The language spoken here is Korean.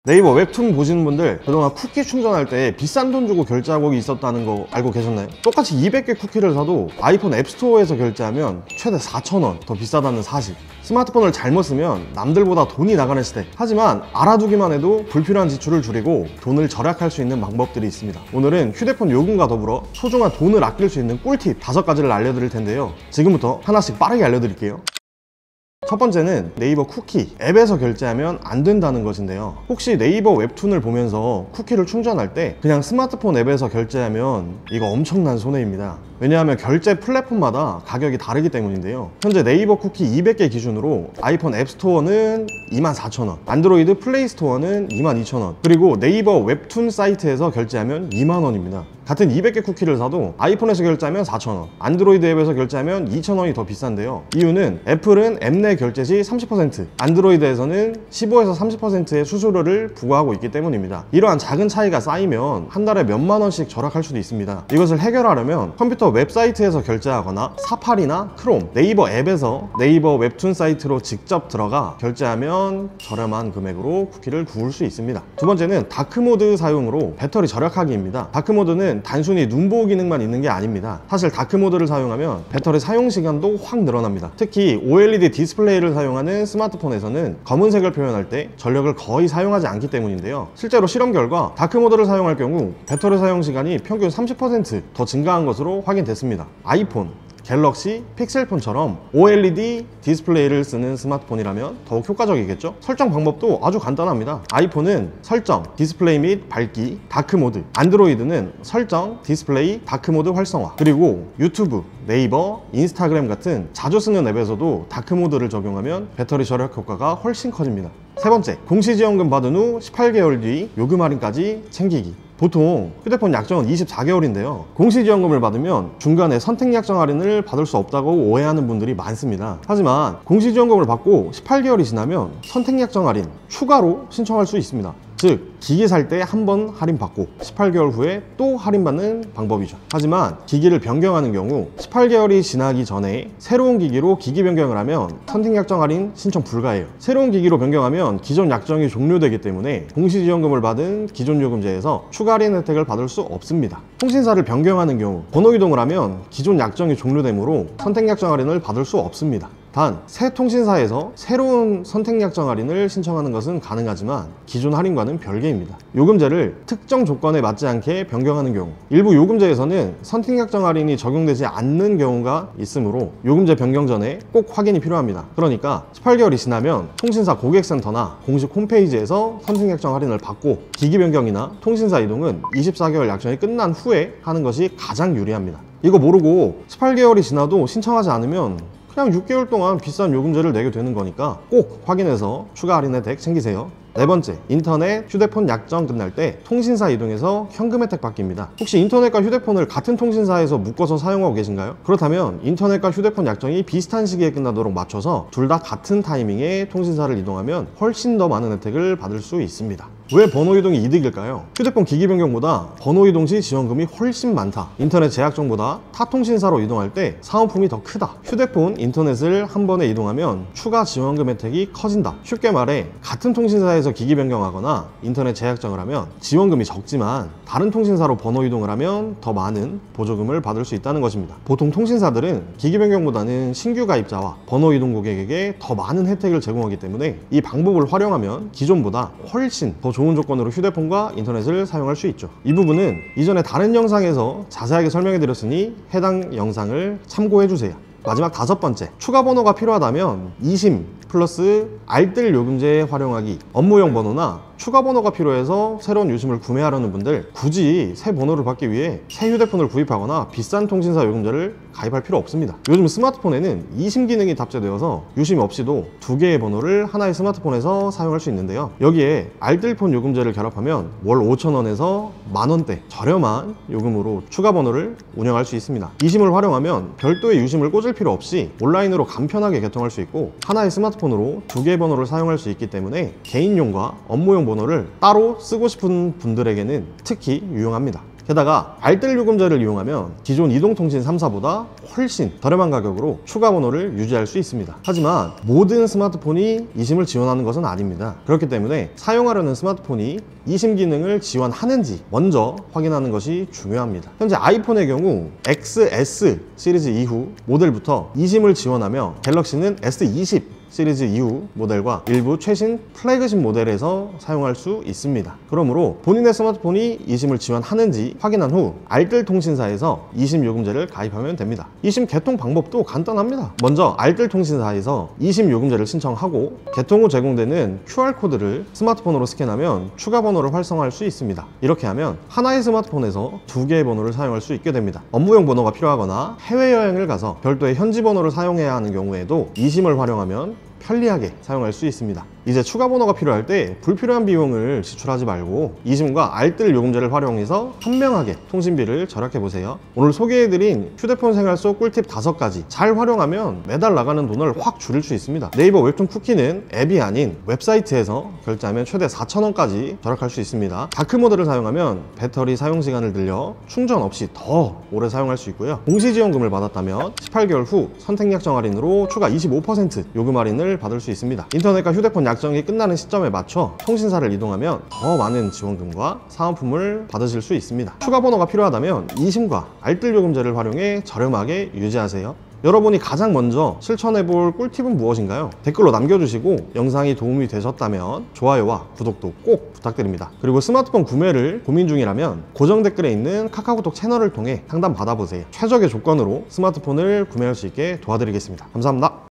네이버 웹툰 보시는 분들 그동안 쿠키 충전할 때 비싼 돈 주고 결제하고 있었다는 거 알고 계셨나요? 똑같이 200개 쿠키를 사도 아이폰 앱스토어에서 결제하면 최대 4,000원 더 비싸다는 사실. 스마트폰을 잘못 쓰면 남들보다 돈이 나가는 시대. 하지만 알아두기만 해도 불필요한 지출을 줄이고 돈을 절약할 수 있는 방법들이 있습니다. 오늘은 휴대폰 요금과 더불어 소중한 돈을 아낄 수 있는 꿀팁 5가지를 알려드릴 텐데요. 지금부터 하나씩 빠르게 알려드릴게요. 첫 번째는 네이버 쿠키 앱에서 결제하면 안 된다는 것인데요. 혹시 네이버 웹툰을 보면서 쿠키를 충전할 때 그냥 스마트폰 앱에서 결제하면 이거 엄청난 손해입니다. 왜냐하면 결제 플랫폼마다 가격이 다르기 때문인데요. 현재 네이버 쿠키 200개 기준으로 아이폰 앱스토어는 24,000원, 안드로이드 플레이스토어는 22,000원, 그리고 네이버 웹툰 사이트에서 결제하면 2만원입니다. 같은 200개 쿠키를 사도 아이폰에서 결제하면 4,000원, 안드로이드 앱에서 결제하면 2,000원이 더 비싼데요. 이유는 애플은 앱 내 결제 시 30%, 안드로이드에서는 15에서 30%의 수수료를 부과하고 있기 때문입니다. 이러한 작은 차이가 쌓이면 한 달에 몇만 원씩 절약할 수도 있습니다. 이것을 해결하려면 컴퓨터 웹사이트에서 결제하거나 사파리나 크롬, 네이버 앱에서 네이버 웹툰 사이트로 직접 들어가 결제하면 저렴한 금액으로 쿠키를 구울 수 있습니다. 두 번째는 다크모드 사용으로 배터리 절약하기입니다. 다크모드는 단순히 눈보호 기능만 있는 게 아닙니다. 사실 다크모드를 사용하면 배터리 사용 시간도 확 늘어납니다. 특히 OLED 디스플레이를 사용하는 스마트폰에서는 검은색을 표현할 때 전력을 거의 사용하지 않기 때문인데요. 실제로 실험 결과 다크모드를 사용할 경우 배터리 사용 시간이 평균 30% 더 증가한 것으로 확인됐습니다. 아이폰, 갤럭시, 픽셀폰처럼 OLED 디스플레이를 쓰는 스마트폰이라면 더욱 효과적이겠죠? 설정 방법도 아주 간단합니다. 아이폰은 설정, 디스플레이 및 밝기, 다크모드, 안드로이드는 설정, 디스플레이, 다크모드 활성화, 그리고 유튜브, 네이버, 인스타그램 같은 자주 쓰는 앱에서도 다크모드를 적용하면 배터리 절약 효과가 훨씬 커집니다. 세 번째, 공시지원금 받은 후 18개월 뒤 요금 할인까지 챙기기. 보통 휴대폰 약정은 24개월인데요. 공시지원금을 받으면 중간에 선택약정 할인을 받을 수 없다고 오해하는 분들이 많습니다. 하지만 공시지원금을 받고 18개월이 지나면 선택약정 할인 추가로 신청할 수 있습니다. 즉 기기 살 때 한 번 할인받고 18개월 후에 또 할인받는 방법이죠. 하지만 기기를 변경하는 경우 18개월이 지나기 전에 새로운 기기로 기기 변경을 하면 선택약정 할인 신청 불가해요. 새로운 기기로 변경하면 기존 약정이 종료되기 때문에 공시지원금을 받은 기존 요금제에서 추가 할인 혜택을 받을 수 없습니다. 통신사를 변경하는 경우 번호 이동을 하면 기존 약정이 종료되므로 선택약정 할인을 받을 수 없습니다. 단, 새 통신사에서 새로운 선택약정 할인을 신청하는 것은 가능하지만 기존 할인과는 별개입니다. 요금제를 특정 조건에 맞지 않게 변경하는 경우, 일부 요금제에서는 선택약정 할인이 적용되지 않는 경우가 있으므로 요금제 변경 전에 꼭 확인이 필요합니다. 그러니까 18개월이 지나면 통신사 고객센터나 공식 홈페이지에서 선택약정 할인을 받고 기기 변경이나 통신사 이동은 24개월 약정이 끝난 후에 하는 것이 가장 유리합니다. 이거 모르고 18개월이 지나도 신청하지 않으면 그냥 6개월 동안 비싼 요금제를 내게 되는 거니까 꼭 확인해서 추가 할인 혜택 챙기세요. 네 번째, 인터넷, 휴대폰 약정 끝날 때 통신사 이동해서 현금 혜택 받기입니다. 혹시 인터넷과 휴대폰을 같은 통신사에서 묶어서 사용하고 계신가요? 그렇다면 인터넷과 휴대폰 약정이 비슷한 시기에 끝나도록 맞춰서 둘 다 같은 타이밍에 통신사를 이동하면 훨씬 더 많은 혜택을 받을 수 있습니다. 왜 번호 이동이 이득일까요? 휴대폰 기기 변경보다 번호 이동 시 지원금이 훨씬 많다. 인터넷 재약정보다 타 통신사로 이동할 때 사은품이 더 크다. 휴대폰, 인터넷을 한 번에 이동하면 추가 지원금 혜택이 커진다. 쉽게 말해 같은 통신사에서 기기 변경하거나 인터넷 재약정을 하면 지원금이 적지만 다른 통신사로 번호 이동을 하면 더 많은 보조금을 받을 수 있다는 것입니다. 보통 통신사들은 기기 변경보다는 신규 가입자와 번호 이동 고객에게 더 많은 혜택을 제공하기 때문에 이 방법을 활용하면 기존보다 훨씬 더 좋은 조건으로 휴대폰과 인터넷을 사용할 수 있죠. 이 부분은 이전에 다른 영상에서 자세하게 설명해 드렸으니 해당 영상을 참고해 주세요. 마지막 5번째, 추가 번호가 필요하다면 이심 플러스 알뜰 요금제 활용하기. 업무용 번호나 추가 번호가 필요해서 새로운 유심을 구매하려는 분들, 굳이 새 번호를 받기 위해 새 휴대폰을 구입하거나 비싼 통신사 요금제를 가입할 필요 없습니다. 요즘 스마트폰에는 이심 기능이 탑재되어서 유심 없이도 2개의 번호를 하나의 스마트폰에서 사용할 수 있는데요. 여기에 알뜰폰 요금제를 결합하면 월 5,000원에서 만원대 저렴한 요금으로 추가 번호를 운영할 수 있습니다. 이심을 활용하면 별도의 유심을 꽂을 필요 없이 온라인으로 간편하게 개통할 수 있고 하나의 스마트폰으로 2개의 번호를 사용할 수 있기 때문에 개인용과 업무용 번호를 따로 쓰고 싶은 분들에게는 특히 유용합니다. 게다가 알뜰 요금제를 이용하면 기존 이동통신 3사보다 훨씬 저렴한 가격으로 추가 번호를 유지할 수 있습니다. 하지만 모든 스마트폰이 eSIM을 지원하는 것은 아닙니다. 그렇기 때문에 사용하려는 스마트폰이 eSIM 기능을 지원하는지 먼저 확인하는 것이 중요합니다. 현재 아이폰의 경우 XS 시리즈 이후 모델부터 eSIM을 지원하며 갤럭시는 S20 시리즈 이후 모델과 일부 최신 플래그십 모델에서 사용할 수 있습니다. 그러므로 본인의 스마트폰이 eSIM을 지원하는지 확인한 후 알뜰 통신사에서 eSIM 요금제를 가입하면 됩니다. eSIM 개통 방법도 간단합니다. 먼저 알뜰 통신사에서 eSIM 요금제를 신청하고 개통 후 제공되는 QR코드를 스마트폰으로 스캔하면 추가 번호를 활성화할 수 있습니다. 이렇게 하면 하나의 스마트폰에서 두 개의 번호를 사용할 수 있게 됩니다. 업무용 번호가 필요하거나 해외여행을 가서 별도의 현지 번호를 사용해야 하는 경우에도 eSIM을 활용하면 편리하게 사용할 수 있습니다. 이제 추가 번호가 필요할 때 불필요한 비용을 지출하지 말고 eSIM과 알뜰 요금제를 활용해서 현명하게 통신비를 절약해보세요. 오늘 소개해드린 휴대폰 생활 속 꿀팁 5가지 잘 활용하면 매달 나가는 돈을 확 줄일 수 있습니다. 네이버 웹툰 쿠키는 앱이 아닌 웹사이트에서 결제하면 최대 4,000원까지 절약할 수 있습니다. 다크모드를 사용하면 배터리 사용시간을 늘려 충전 없이 더 오래 사용할 수 있고요. 공시지원금을 받았다면 18개월 후 선택약정 할인으로 추가 25% 요금 할인을 받을 수 있습니다. 인터넷과 휴대폰 약정이 끝나는 시점에 맞춰 통신사를 이동하면 더 많은 지원금과 사은품을 받으실 수 있습니다. 추가 번호가 필요하다면 eSIM과 알뜰 요금제를 활용해 저렴하게 유지하세요. 여러분이 가장 먼저 실천해볼 꿀팁은 무엇인가요? 댓글로 남겨주시고 영상이 도움이 되셨다면 좋아요와 구독도 꼭 부탁드립니다. 그리고 스마트폰 구매를 고민 중이라면 고정 댓글에 있는 카카오톡 채널을 통해 상담 받아보세요. 최적의 조건으로 스마트폰을 구매할 수 있게 도와드리겠습니다. 감사합니다.